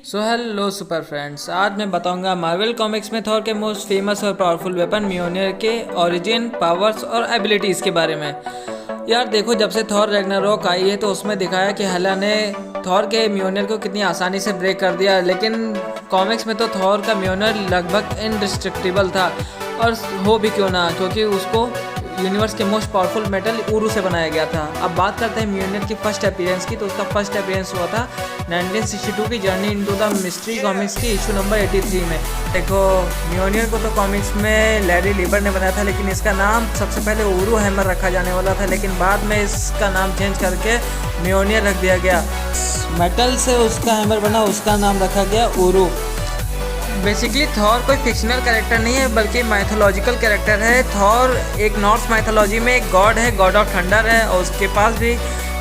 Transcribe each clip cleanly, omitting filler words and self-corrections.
Hello super friends, आज मैं बताऊंगा मार्वल कॉमिक्स में थॉर के मोस्ट फेमस और पावरफुल वेपन म्योनियर के ओरिजिन, पावर्स और एबिलिटीज़ के बारे में। यार देखो, जब से थॉर रैग्नारोक आई है तो उसमें दिखाया कि हेला ने थॉर के म्योनियर को कितनी आसानी से ब्रेक कर दिया, लेकिन कॉमिक्स में तो थॉर का म्योनियर लगभग इनडिस्ट्रक्टिबल था। और हो भी क्यों ना, क्योंकि उसको यूनिवर्स के मोस्ट पावरफुल मेटल ऊरू से बनाया गया था। अब बात करते हैं म्योनियर की फर्स्ट अपीयरेंस की, तो उसका फर्स्ट अपीयरेंस हुआ था 1962 की journey into the mystery comics की इशू नंबर 83 में। देखो, म्योनियर को तो कॉमिक्स में लैरी लीबर ने बनाया था, लेकिन इसका नाम सबसे पहले ऊरू हैमर रखा जाने वाला था, लेकिन बाद में इसका नाम चेंज करके म्योनियर रख दिया गया। मेटल से उसका हैमर बना, उसका नाम रखा गया ऊरू। बेसिकली थॉर कोई फिक्शनल कैरेक्टर नहीं है, बल्कि माइथोलॉजिकल कैरेक्टर है। थॉर एक नॉर्थ माइथोलॉजी में एक गॉड है, गॉड ऑफ थंडर है, और उसके पास भी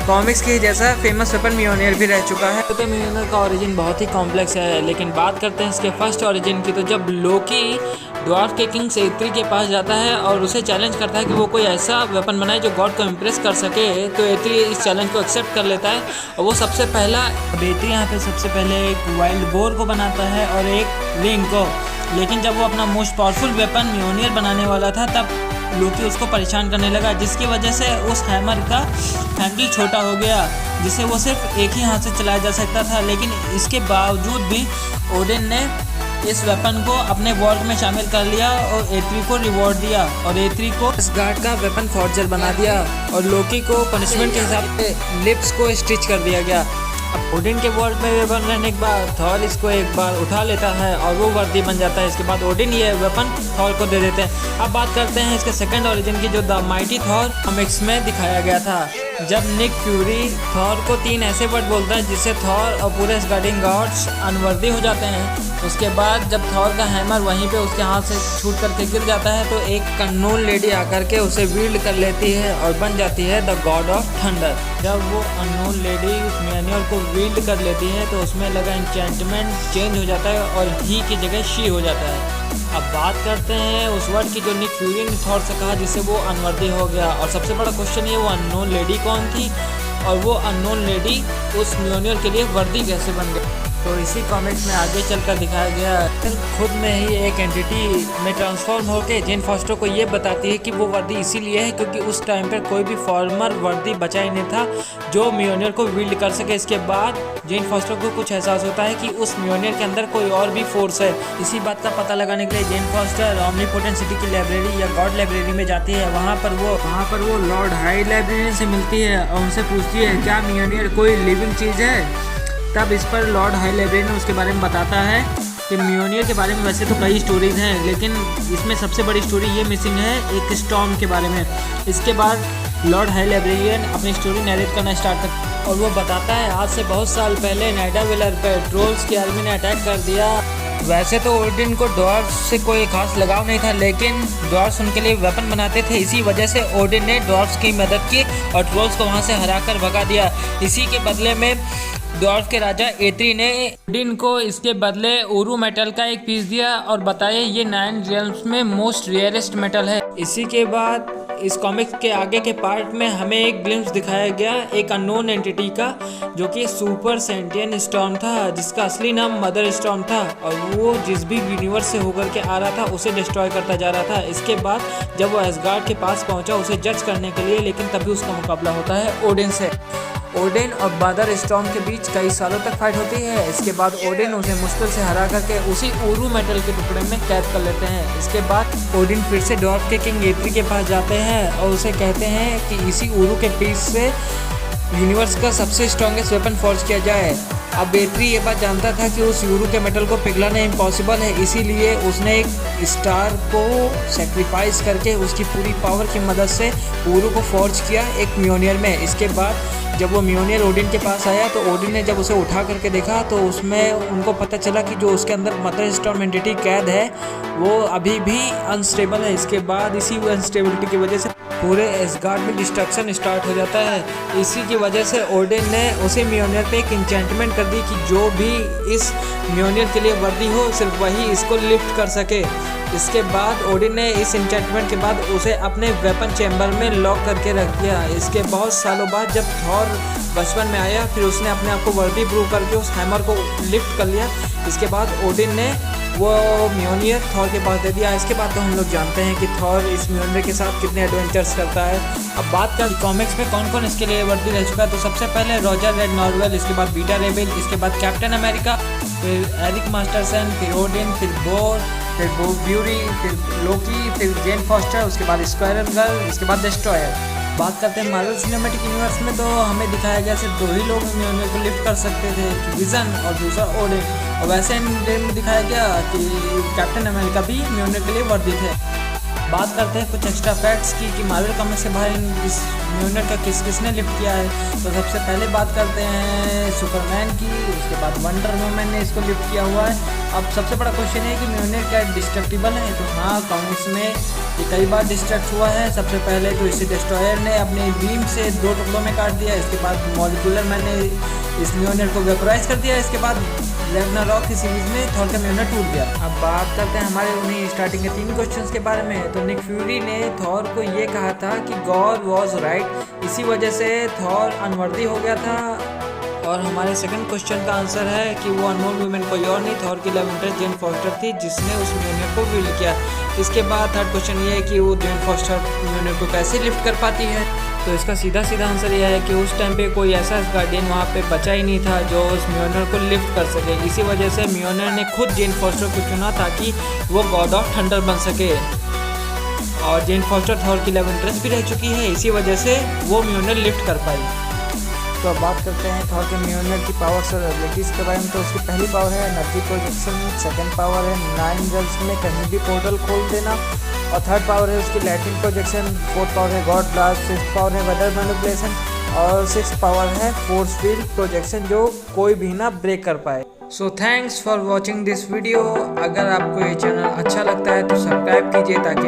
कॉमिक्स के जैसा फेमस वेपन म्योनियर भी रह चुका है। तो म्योनियर का ओरिजिन बहुत ही कॉम्प्लेक्स है, लेकिन बात करते हैं इसके फर्स्ट ओरिजिन की। तो जब लोकी ड्वार्फ के किंग एत्री के पास जाता है और उसे चैलेंज करता है कि वो कोई ऐसा वेपन बनाए जो गॉड को इम्प्रेस कर सके, तो एत्री इस चैलेंज को एक्सेप्ट कर लेता है और वो सबसे पहला एत्री यहाँ पे सबसे पहले एक वाइल्ड बोर को बनाता है और एक रिंग को। लेकिन जब वो अपना मोस्ट पावरफुल वेपन म्योनियर बनाने वाला था, तब लोकी उसको परेशान करने लगा, जिसकी वजह से उस हैमर का हैंडल छोटा हो गया, जिसे वो सिर्फ एक ही हाथ से चलाया जा सकता था। लेकिन इसके बावजूद भी ओडिन ने इस वेपन को अपने वॉल्ट में शामिल कर लिया और एत्री को रिवॉर्ड दिया और एत्री को गार्ड का वेपन फॉर्जर बना दिया, और लोकी को पनिशमेंट के हिसाब से लिप्स को स्टिच कर दिया गया। अब ओडिन के वॉल्ट में वेपन रहने के बाद थॉर इसको एक बार उठा लेता है और वो वर्दी बन जाता है। इसके बाद ओडिन ये वेपन थॉर को दे देते हैं। अब बात करते हैं इसके सेकंड ओरिजिन की, जो द माइटी थॉर कॉमिक्स में दिखाया गया था। जब निक फ्यूरी थॉर को 3 ऐसे वर्ड बोलता है जिससे थॉर और पूरे गार्डियन गॉड्स अनवर्दी हो जाते हैं। उसके बाद जब थॉर का हैमर वहीं पे उसके हाथ से छूट करके गिर जाता है, तो एक अननोन लेडी आकर के उसे वील्ड कर लेती है और बन जाती है द गॉड ऑफ थंडर। जब वो अननोन लेडी उस म्योनियर को वील्ड कर लेती है, तो उसमें लगा एन्चेंटमेंट चेंज हो जाता है और ही की जगह शी हो जाता है। अब बात करते हैं उस वर्ड की जो निक फ्यूरी ने थॉर से कहा, जिससे वो अनवर्दी हो गया। और सबसे बड़ा क्वेश्चन ये, वो अननोन लेडी कौन थी और वो अननोन लेडी उस म्योनियर के लिए वर्दी कैसे बन गई। तो इसी कॉमिक्स में आगे चलकर दिखाया गया, खुद में ही एक एंटिटी में ट्रांसफॉर्म होकर जेन फॉस्टर को ये बताती है कि वो वर्दी इसीलिए है क्योंकि उस टाइम पर कोई भी फॉर्मर वर्दी बचा ही नहीं था जो म्योनियर को विल्ड कर सके। इसके बाद जेन फॉस्टर को कुछ एहसास होता है कि उस म्योनियर के अंदर कोई और भी फोर्स है। इसी बात का पता लगाने के लिए जेन फॉस्टर ओमनीपोटेंट सिटी की लाइब्रेरी या गॉड लाइब्रेरी में जाती है। वहाँ पर वो लॉर्ड हाई लाइब्रेरियन से मिलती है और उनसे पूछती है क्या म्योनियर कोई लिविंग चीज़ है। तब इस पर लॉर्ड हाई लाइब्रेरियन उसके बारे में बताता है कि म्योनियर के बारे में वैसे तो कई स्टोरीज हैं, लेकिन इसमें सबसे बड़ी स्टोरी ये मिसिंग है, एक स्टॉर्म के बारे में। इसके बाद लॉर्ड हाई लाइब्रेरियन अपनी स्टोरी नरेट करना स्टार्ट करता और वो बताता है आज से बहुत साल पहले नाइडावेलर पर ट्रोल्स की आर्मी ने अटैक कर दिया। वैसे तो ओडिन को ड्वार्फ्स से कोई खास लगाव नहीं था, लेकिन ड्वार्फ्स उनके लिए वेपन बनाते थे। इसी वजह से ओडिन ने ड्वार्फ्स की मदद की और ट्रोल्स को वहाँ से हराकर भगा दिया। इसी के बदले में ड्वार्फ के राजा एत्री ने ओडिन को इसके बदले ऊरू मेटल का एक पीस दिया और बताया ये 9 रियल्म्स में मोस्ट रेयरेस्ट मेटल है। इसी के बाद इस कॉमिक्स के आगे के पार्ट में हमें एक ग्लिम्स दिखाया गया एक अननोन एंटिटी का, जो कि सुपर सेंटियन स्टॉर्म था, जिसका असली नाम मदर स्टॉर्म था और वो जिस भी यूनिवर्स से होकर के आ रहा था उसे डिस्ट्रॉय करता जा रहा था। इसके बाद जब वो एसगार्ड के पास पहुंचा उसे जज करने के लिए, लेकिन तभी उसका मुकाबला होता है ओडिन से। ओडिन और मदर स्टॉर्म के बीच कई सालों तक फाइट होती है। इसके बाद ओडिन उसे मुश्किल से हरा करके उसी ऊरू मेटल के टुकड़े में कैद कर लेते हैं। इसके बाद ओडिन फिर से ड्वार्फ के किंग एत्री के पास जाते हैं और उसे कहते हैं कि इसी ऊरू के पीस से यूनिवर्स का सबसे स्ट्रॉन्गेस्ट वेपन फॉर्ज किया जाए। अब एत्री ये बात जानता था कि उस यूरू के मेटल को पिघलाना इम्पॉसिबल है, इसीलिए उसने एक स्टार को सेक्रीफाइस करके उसकी पूरी पावर की मदद से ऊरू को फॉर्ज किया एक म्योनियर में। इसके बाद जब वो म्योनियर ओडिन के पास आया तो ओडिन ने जब उसे उठा करके देखा तो उसमें उनको पता चला कि जो उसके अंदर मदर स्टॉर्म एंटिटी कैद है वो अभी भी अनस्टेबल है। इसके बाद इसी अनस्टेबिलिटी की वजह से पूरे एसगार्ड में डिस्ट्रक्शन स्टार्ट हो जाता है। इसी की वजह से ओडिन ने उसे म्योनियर पे एक इंचेंटमेंट कर दी कि जो भी इस म्योनियर के लिए वर्दी हो सिर्फ वही इसको लिफ्ट कर सके। इसके बाद ओडिन ने इस इंचेंटमेंट के बाद उसे अपने वेपन चैम्बर में लॉक करके रख दिया। इसके बहुत सालों बाद जब थॉर बचपन में आया फिर उसने अपने आप को वर्दी प्रूव करके उस हैमर को लिफ्ट कर लिया। इसके बाद ओडिन ने वो म्योनियर थॉर के पास दे दिया। इसके बाद तो हम लोग जानते हैं कि थॉर इस म्योनियर के साथ कितने एडवेंचर्स करता है। अब बात कर कॉमिक्स में कौन कौन इसके लिए वर्दी रह चुका है, तो सबसे पहले रॉजर रेड नॉर्वेल, इसके बाद बीटा रेबेल, इसके बाद कैप्टन अमेरिका, फिर एरिक मास्टरसन, फिर ओडिन, फिर बोर, फिर ब्यूरी, फिर लोकी, फिर जेन फॉस्टर, उसके बाद स्क्वायरल गर्ल, इसके बाद डिस्ट्रॉयर। बात करते हैं मार्वल सिनेमैटिक यूनिवर्स में, तो हमें दिखाया गया सिर्फ 2 ही लोग म्योनियर को लिफ्ट कर सकते थे, विजन और दूसरा ओडिन। और वैसे एंडगेम में दिखाया गया कि कैप्टन अमेरिका भी म्योनियर के लिए वर्दी थे। बात करते हैं कुछ एक्स्ट्रा फैक्ट्स की कि मार्वल कॉमिक्स से बाहर इस म्योनियर का किसने लिफ्ट किया है। तो सबसे पहले बात करते हैं सुपरमैन की, उसके बाद वंडर वुमन ने इसको लिफ्ट किया हुआ है। अब सबसे बड़ा क्वेश्चन है कि म्योनियर क्या डिस्ट्रक्टिबल है, तो हाँ, कॉमिक्स में ये कई बार डिस्ट्रक्ट हुआ है। सबसे पहले तो इसे डिस्ट्रॉयर ने अपने बीम से 2 टुकड़ों में काट दिया। इसके बाद मॉलिक्यूलर मैन ने इस म्योनियर को वेपराइज कर दिया। इसके बाद रैग्नारॉक की सीरीज में थॉर का म्योनियर टूट गया। अब बात करते हैं हमारे उन्हीं स्टार्टिंग के 3 क्वेश्चंस के बारे में। तो निक फ्यूरी ने थॉर को ये कहा था कि गॉड वॉज राइट, इसी वजह से थॉर अनवर्दी हो गया था। और हमारे सेकंड क्वेश्चन का आंसर है कि वो अनमोल वुमेन कोई और नहीं, थॉर की लव इंटरेस्ट जेन फॉस्टर थी जिसने उस म्योनियर को विल किया। इसके बाद थर्ड क्वेश्चन ये है कि वो जेन फॉस्टर म्योनियर को कैसे लिफ्ट कर पाती है। तो इसका सीधा आंसर यह है कि उस टाइम पे कोई ऐसा गार्डियन वहाँ पे बचा ही नहीं था जो उस म्योनियर को लिफ्ट कर सके। इसी वजह से म्योनियर ने खुद जेन फॉस्टर को चुना ताकि वो गॉड ऑफ थंडर बन सके। और जेन फॉस्टर थॉर की लव इंटरेस्ट भी रह चुकी है, इसी वजह से वो म्योनियर लिफ्ट कर पाई। तो अब बात करते हैं थॉर के म्योनियर की पावर्स और एबिलिटीज़ के बारे में। तो उसकी पहली पावर है एनर्जी प्रोजेक्शन, सेकंड पावर है 9 रेल्स में कहीं भी पोर्टल खोल देना, और थर्ड पावर है उसकी लाइटिंग प्रोजेक्शन, फोर्थ पावर है गॉड ब्लास्ट, फिफ्थ पावर है वेदर मैनिपुलेशन, और सिक्स्थ पावर है फोर्स फील्ड प्रोजेक्शन जो कोई भी ना ब्रेक कर पाए। So thanks for watching this video. अगर आपको ये चैनल अच्छा लगता है तो सब्सक्राइब कीजिए ताकि